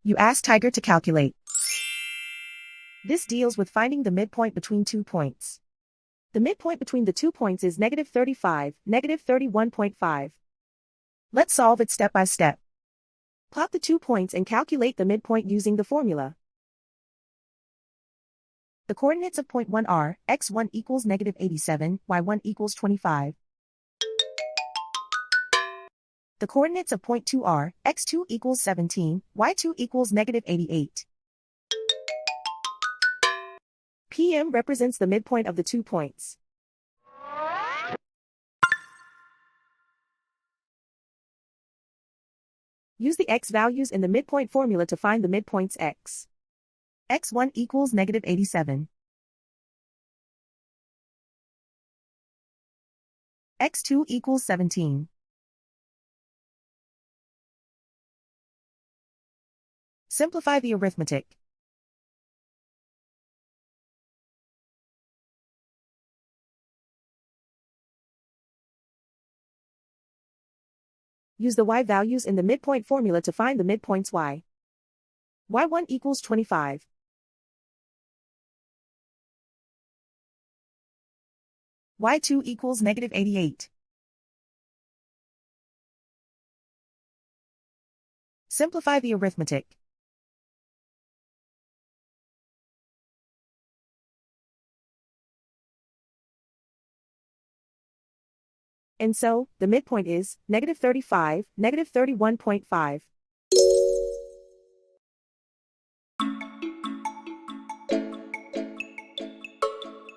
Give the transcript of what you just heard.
You ask Tiger to calculate. This deals with finding the midpoint between 2 points. The midpoint between the 2 points is -35, -31.5. Let's solve it step by step. Plot the 2 points and calculate the midpoint using the formula. The coordinates of point 1 are, x1 equals -87, y1 equals 25. The coordinates of point 2 are, x2 equals 17, y2 equals -88. PM represents the midpoint of the 2 points. Use the x values in the midpoint formula to find the midpoints x. x1 equals -87. x2 equals 17. Simplify the arithmetic. Use the y values in the midpoint formula to find the midpoints y. y1 equals 25. y2 equals -88. Simplify the arithmetic. And so, the midpoint is -35, -31.5.